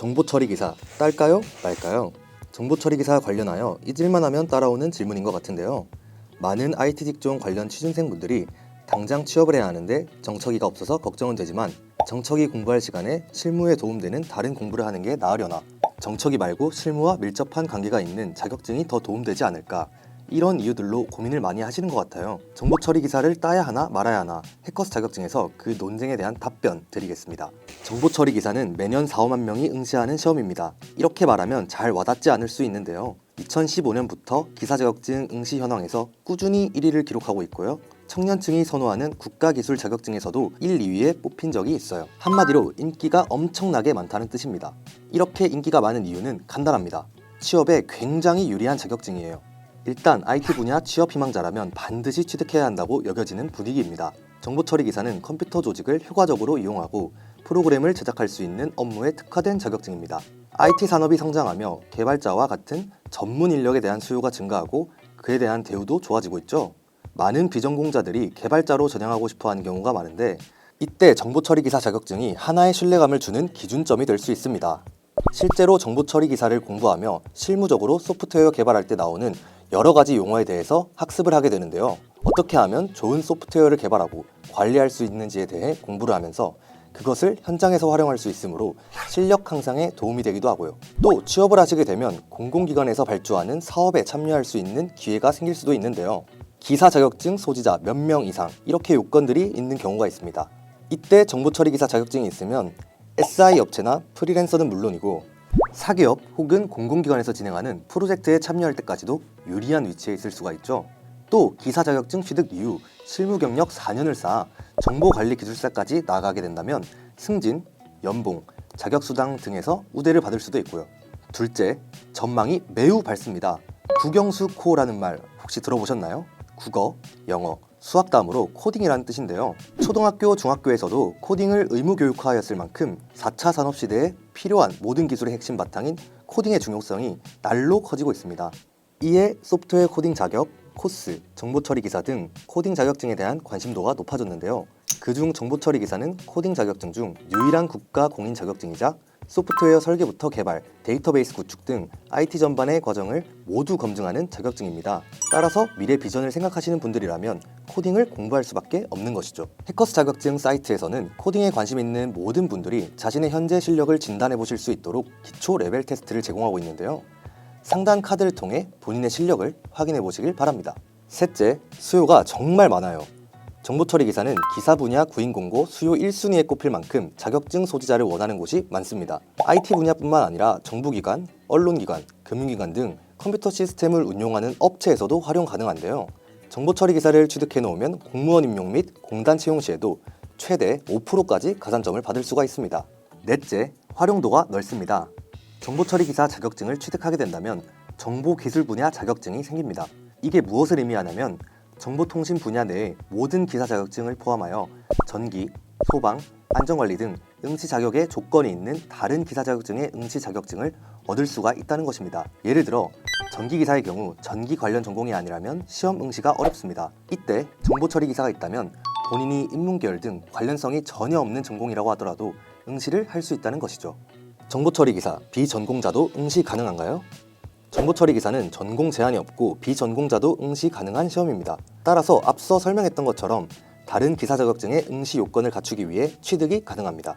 정보처리 기사 딸까요? 말까요? 정보처리 기사 관련하여 잊을만 하면 따라오는 질문인 것 같은데요. 많은 IT 직종 관련 취준생분들이 당장 취업을 해야 하는데 정처기가 없어서 걱정은 되지만 정처기 공부할 시간에 실무에 도움되는 다른 공부를 하는 게 나으려나, 정처기 말고 실무와 밀접한 관계가 있는 자격증이 더 도움되지 않을까, 이런 이유들로 고민을 많이 하시는 것 같아요. 정보처리 기사를 따야 하나 말아야 하나, 해커스 자격증에서 그 논쟁에 대한 답변 드리겠습니다. 정보처리 기사는 매년 4, 5만 명이 응시하는 시험입니다. 이렇게 말하면 잘 와닿지 않을 수 있는데요. 2015년부터 기사 자격증 응시 현황에서 꾸준히 1위를 기록하고 있고요. 청년층이 선호하는 국가기술 자격증에서도 1, 2위에 뽑힌 적이 있어요. 한마디로 인기가 엄청나게 많다는 뜻입니다. 이렇게 인기가 많은 이유는 간단합니다. 취업에 굉장히 유리한 자격증이에요. 일단 IT 분야 취업 희망자라면 반드시 취득해야 한다고 여겨지는 분위기입니다. 정보처리 기사는 컴퓨터 조직을 효과적으로 이용하고 프로그램을 제작할 수 있는 업무에 특화된 자격증입니다. IT 산업이 성장하며 개발자와 같은 전문 인력에 대한 수요가 증가하고 그에 대한 대우도 좋아지고 있죠. 많은 비전공자들이 개발자로 전향하고 싶어하는 경우가 많은데, 이때 정보처리 기사 자격증이 하나의 신뢰감을 주는 기준점이 될 수 있습니다. 실제로 정보처리 기사를 공부하며 실무적으로 소프트웨어 개발할 때 나오는 여러 가지 용어에 대해서 학습을 하게 되는데요. 어떻게 하면 좋은 소프트웨어를 개발하고 관리할 수 있는지에 대해 공부를 하면서 그것을 현장에서 활용할 수 있으므로 실력 향상에 도움이 되기도 하고요. 또 취업을 하시게 되면 공공기관에서 발주하는 사업에 참여할 수 있는 기회가 생길 수도 있는데요. 기사 자격증 소지자 몇 명 이상, 이렇게 요건들이 있는 경우가 있습니다. 이때 정보처리 기사 자격증이 있으면 SI 업체나 프리랜서는 물론이고 사기업 혹은 공공기관에서 진행하는 프로젝트에 참여할 때까지도 유리한 위치에 있을 수가 있죠. 또 기사 자격증 취득 이후 실무 경력 4년을 쌓아 정보관리기술사까지 나가게 된다면 승진, 연봉, 자격수당 등에서 우대를 받을 수도 있고요. 둘째, 전망이 매우 밝습니다. 국영수코라는 말 혹시 들어보셨나요? 국어, 영어, 수학 다음으로 코딩이라는 뜻인데요. 초등학교, 중학교에서도 코딩을 의무 교육화하였을 만큼 4차 산업시대에 필요한 모든 기술의 핵심 바탕인 코딩의 중요성이 날로 커지고 있습니다. 이에 소프트웨어 코딩 자격, 코스, 정보처리 기사 등 코딩 자격증에 대한 관심도가 높아졌는데요. 그중 정보처리 기사는 코딩 자격증 중 유일한 국가 공인 자격증이자 소프트웨어 설계부터 개발, 데이터베이스 구축 등 IT 전반의 과정을 모두 검증하는 자격증입니다. 따라서 미래 비전을 생각하시는 분들이라면 코딩을 공부할 수밖에 없는 것이죠. 해커스 자격증 사이트에서는 코딩에 관심 있는 모든 분들이 자신의 현재 실력을 진단해 보실 수 있도록 기초 레벨 테스트를 제공하고 있는데요. 상단 카드를 통해 본인의 실력을 확인해 보시길 바랍니다. 셋째, 수요가 정말 많아요. 정보처리 기사는 기사 분야 구인 공고 수요 1순위에 꼽힐 만큼 자격증 소지자를 원하는 곳이 많습니다. IT 분야뿐만 아니라 정부기관, 언론기관, 금융기관 등 컴퓨터 시스템을 운용하는 업체에서도 활용 가능한데요. 정보처리 기사를 취득해 놓으면 공무원 임용 및 공단 채용 시에도 최대 5%까지 가산점을 받을 수가 있습니다. 넷째, 활용도가 넓습니다. 정보처리 기사 자격증을 취득하게 된다면 정보기술 분야 자격증이 생깁니다. 이게 무엇을 의미하냐면 정보통신 분야 내의 모든 기사 자격증을 포함하여 전기, 소방, 안전관리 등 응시 자격의 조건이 있는 다른 기사 자격증의 응시 자격증을 얻을 수가 있다는 것입니다. 예를 들어 전기기사의 경우 전기 관련 전공이 아니라면 시험 응시가 어렵습니다. 이때 정보처리 기사가 있다면 본인이 인문계열 등 관련성이 전혀 없는 전공이라고 하더라도 응시를 할 수 있다는 것이죠. 정보처리 기사, 비전공자도 응시 가능한가요? 정보처리 기사는 전공 제한이 없고 비전공자도 응시 가능한 시험입니다. 따라서 앞서 설명했던 것처럼 다른 기사 자격증의 응시 요건을 갖추기 위해 취득이 가능합니다.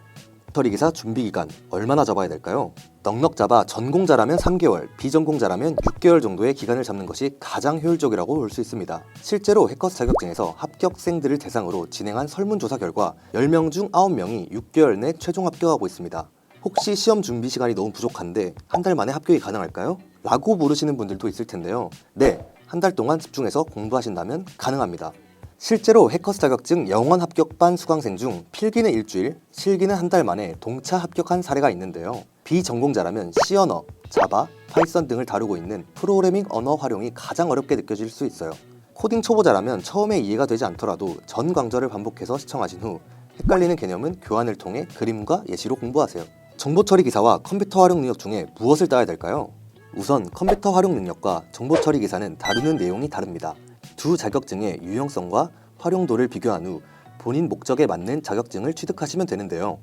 정보처리 기사 준비 기간 얼마나 잡아야 될까요? 넉넉 잡아 전공자라면 3개월, 비전공자라면 6개월 정도의 기간을 잡는 것이 가장 효율적이라고 볼 수 있습니다. 실제로 해커스 자격증에서 합격생들을 대상으로 진행한 설문조사 결과 10명 중 9명이 6개월 내 최종 합격하고 있습니다. 혹시 시험 준비 시간이 너무 부족한데 한 달 만에 합격이 가능할까요? 라고 물으시는 분들도 있을 텐데요. 네, 한 달 동안 집중해서 공부하신다면 가능합니다. 실제로 해커스 자격증 영원 합격반 수강생 중 필기는 일주일, 실기는 한 달 만에 동차 합격한 사례가 있는데요. 비전공자라면 C 언어, 자바, 파이썬 등을 다루고 있는 프로그래밍 언어 활용이 가장 어렵게 느껴질 수 있어요. 코딩 초보자라면 처음에 이해가 되지 않더라도 전 강좌를 반복해서 시청하신 후 헷갈리는 개념은 교환을 통해 그림과 예시로 공부하세요. 정보처리 기사와 컴퓨터 활용 능력 중에 무엇을 따야 될까요? 우선 컴퓨터 활용 능력과 정보처리 기사는 다루는 내용이 다릅니다. 두 자격증의 유용성과 활용도를 비교한 후 본인 목적에 맞는 자격증을 취득하시면 되는데요.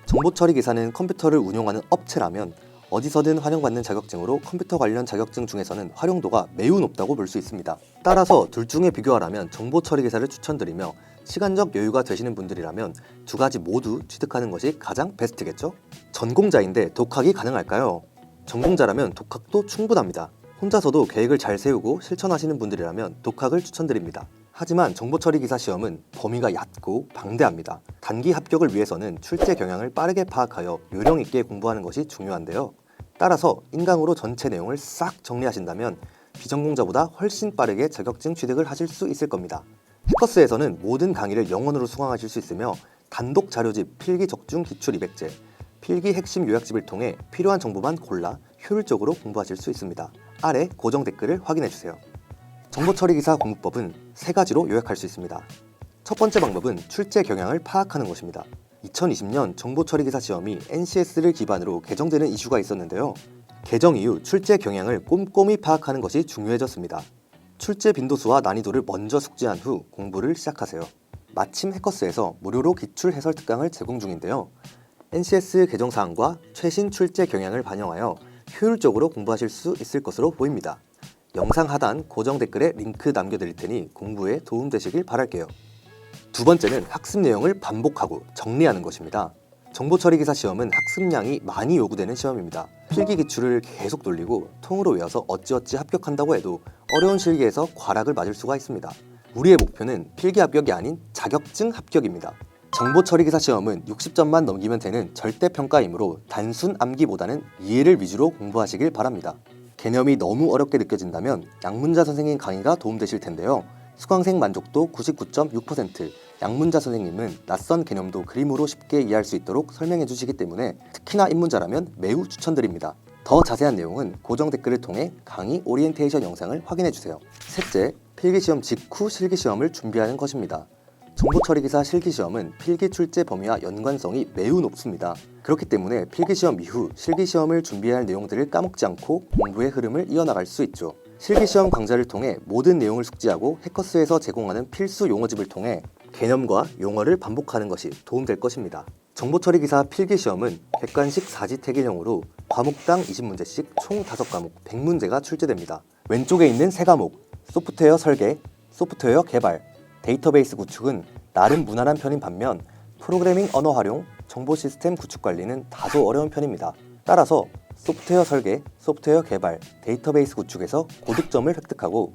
정보처리 기사는 컴퓨터를 운용하는 업체라면 어디서든 환영받는 자격증으로 컴퓨터 관련 자격증 중에서는 활용도가 매우 높다고 볼 수 있습니다. 따라서 둘 중에 비교하라면 정보처리 기사를 추천드리며 시간적 여유가 되시는 분들이라면 두 가지 모두 취득하는 것이 가장 베스트겠죠? 전공자인데 독학이 가능할까요? 전공자라면 독학도 충분합니다. 혼자서도 계획을 잘 세우고 실천하시는 분들이라면 독학을 추천드립니다. 하지만 정보처리 기사 시험은 범위가 얕고 방대합니다. 단기 합격을 위해서는 출제 경향을 빠르게 파악하여 요령 있게 공부하는 것이 중요한데요. 따라서 인강으로 전체 내용을 싹 정리하신다면 비전공자보다 훨씬 빠르게 자격증 취득을 하실 수 있을 겁니다. 해커스에서는 모든 강의를 영어로 수강하실 수 있으며 단독 자료집, 필기 적중 기출 200제, 필기 핵심 요약집을 통해 필요한 정보만 골라 효율적으로 공부하실 수 있습니다. 아래 고정 댓글을 확인해주세요. 정보처리 기사 공부법은 세 가지로 요약할 수 있습니다. 첫 번째 방법은 출제 경향을 파악하는 것입니다. 2020년 정보처리 기사 시험이 NCS를 기반으로 개정되는 이슈가 있었는데요. 개정 이후 출제 경향을 꼼꼼히 파악하는 것이 중요해졌습니다. 출제 빈도수와 난이도를 먼저 숙지한 후 공부를 시작하세요. 마침 해커스에서 무료로 기출 해설 특강을 제공 중인데요. NCS 개정 사항과 최신 출제 경향을 반영하여 효율적으로 공부하실 수 있을 것으로 보입니다. 영상 하단 고정 댓글에 링크 남겨드릴 테니 공부에 도움되시길 바랄게요. 두 번째는 학습 내용을 반복하고 정리하는 것입니다. 정보처리 기사 시험은 학습량이 많이 요구되는 시험입니다. 필기 기출을 계속 돌리고 통으로 외워서 어찌어찌 합격한다고 해도 어려운 실기에서 과락을 맞을 수가 있습니다. 우리의 목표는 필기 합격이 아닌 자격증 합격입니다. 정보처리 기사 시험은 60점만 넘기면 되는 절대평가이므로 단순 암기보다는 이해를 위주로 공부하시길 바랍니다. 개념이 너무 어렵게 느껴진다면 양문자 선생님 강의가 도움되실 텐데요. 수강생 만족도 99.6%, 양문자 선생님은 낯선 개념도 그림으로 쉽게 이해할 수 있도록 설명해 주시기 때문에 특히나 입문자라면 매우 추천드립니다. 더 자세한 내용은 고정 댓글을 통해 강의 오리엔테이션 영상을 확인해 주세요. 셋째, 필기시험 직후 실기시험을 준비하는 것입니다. 정보처리 기사 실기시험은 필기 출제 범위와 연관성이 매우 높습니다. 그렇기 때문에 필기시험 이후 실기시험을 준비해야 할 내용들을 까먹지 않고 공부의 흐름을 이어나갈 수 있죠. 실기시험 강좌를 통해 모든 내용을 숙지하고 해커스에서 제공하는 필수 용어집을 통해 개념과 용어를 반복하는 것이 도움될 것입니다. 정보처리 기사 필기시험은 객관식 4지 태길형으로 과목당 20문제씩 총 5과목 100문제가 출제됩니다. 왼쪽에 있는 3과목 소프트웨어 설계, 소프트웨어 개발, 데이터베이스 구축은 나름 무난한 편인 반면 프로그래밍 언어 활용, 정보 시스템 구축 관리는 다소 어려운 편입니다. 따라서 소프트웨어 설계, 소프트웨어 개발, 데이터베이스 구축에서 고득점을 획득하고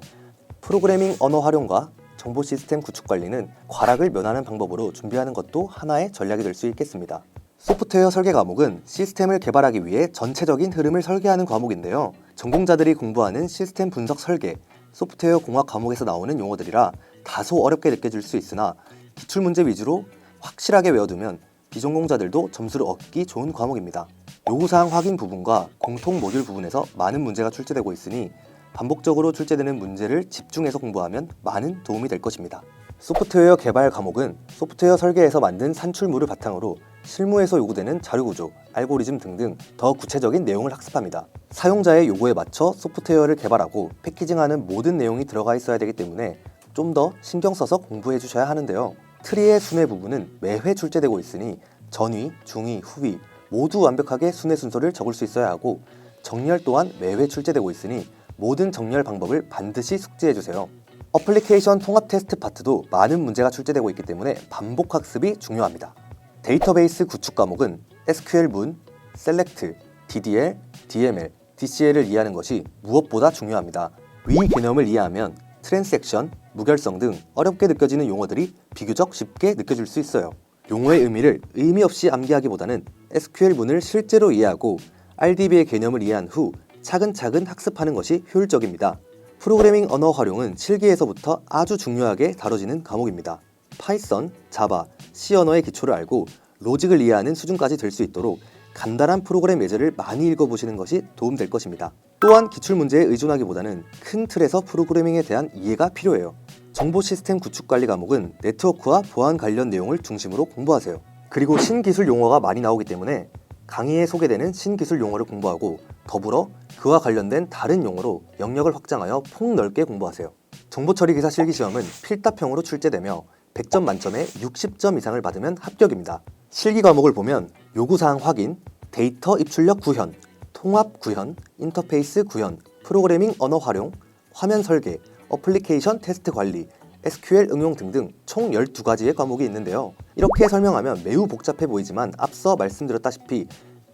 프로그래밍 언어 활용과 정보 시스템 구축 관리는 과락을 면하는 방법으로 준비하는 것도 하나의 전략이 될 수 있겠습니다. 소프트웨어 설계 과목은 시스템을 개발하기 위해 전체적인 흐름을 설계하는 과목인데요. 전공자들이 공부하는 시스템 분석 설계, 소프트웨어 공학 과목에서 나오는 용어들이라 다소 어렵게 느껴질 수 있으나 기출문제 위주로 확실하게 외워두면 비전공자들도 점수를 얻기 좋은 과목입니다. 요구사항 확인 부분과 공통 모듈 부분에서 많은 문제가 출제되고 있으니 반복적으로 출제되는 문제를 집중해서 공부하면 많은 도움이 될 것입니다. 소프트웨어 개발 과목은 소프트웨어 설계에서 만든 산출물을 바탕으로 실무에서 요구되는 자료구조, 알고리즘 등등 더 구체적인 내용을 학습합니다. 사용자의 요구에 맞춰 소프트웨어를 개발하고 패키징하는 모든 내용이 들어가 있어야 되기 때문에 좀 더 신경 써서 공부해 주셔야 하는데요. 트리의 순회 부분은 매회 출제되고 있으니 전위, 중위, 후위 모두 완벽하게 순회 순서를 적을 수 있어야 하고 정렬 또한 매회 출제되고 있으니 모든 정렬 방법을 반드시 숙지해 주세요. 어플리케이션 통합 테스트 파트도 많은 문제가 출제되고 있기 때문에 반복 학습이 중요합니다. 데이터베이스 구축 과목은 SQL 문, 셀렉트, DDL, DML, DCL을 이해하는 것이 무엇보다 중요합니다. 위 개념을 이해하면 트랜잭션, 무결성 등 어렵게 느껴지는 용어들이 비교적 쉽게 느껴질 수 있어요. 용어의 의미를 의미 없이 암기하기보다는 SQL 문을 실제로 이해하고 RDB의 개념을 이해한 후 차근차근 학습하는 것이 효율적입니다. 프로그래밍 언어 활용은 실기에서부터 아주 중요하게 다뤄지는 과목입니다. 파이썬, 자바, C 언어의 기초를 알고 로직을 이해하는 수준까지 될 수 있도록 간단한 프로그램 예제를 많이 읽어보시는 것이 도움될 것입니다. 또한 기출문제에 의존하기보다는 큰 틀에서 프로그래밍에 대한 이해가 필요해요. 정보 시스템 구축 관리 과목은 네트워크와 보안 관련 내용을 중심으로 공부하세요. 그리고 신기술 용어가 많이 나오기 때문에 강의에 소개되는 신기술 용어를 공부하고 더불어 그와 관련된 다른 용어로 영역을 확장하여 폭넓게 공부하세요. 정보처리 기사 실기시험은 필답형으로 출제되며 100점 만점에 60점 이상을 받으면 합격입니다. 실기 과목을 보면 요구사항 확인, 데이터 입출력 구현, 통합 구현, 인터페이스 구현, 프로그래밍 언어 활용, 화면 설계, 어플리케이션 테스트 관리, SQL 응용 등등 총 12가지의 과목이 있는데요. 이렇게 설명하면 매우 복잡해 보이지만 앞서 말씀드렸다시피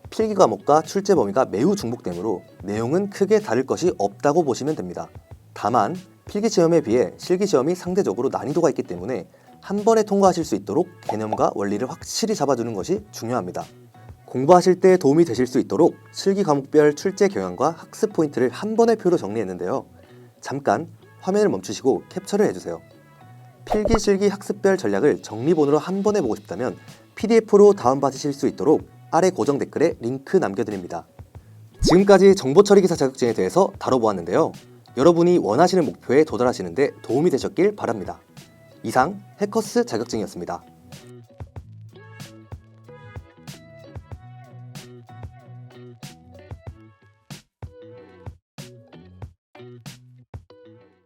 필기 과목과 출제 범위가 매우 중복되므로 내용은 크게 다를 것이 없다고 보시면 됩니다. 다만 필기 시험에 비해 실기 시험이 상대적으로 난이도가 있기 때문에 한 번에 통과하실 수 있도록 개념과 원리를 확실히 잡아두는 것이 중요합니다. 공부하실 때 도움이 되실 수 있도록 실기 과목별 출제 경향과 학습 포인트를 한 번의 표로 정리했는데요. 잠깐 화면을 멈추시고 캡처를 해주세요. 필기 실기 학습별 전략을 정리본으로 한 번에 보고 싶다면 PDF로 다운받으실 수 있도록 아래 고정 댓글에 링크 남겨드립니다. 지금까지 정보처리기사 자격증에 대해서 다뤄보았는데요. 여러분이 원하시는 목표에 도달하시는 데 도움이 되셨길 바랍니다. 이상 해커스 자격증이었습니다.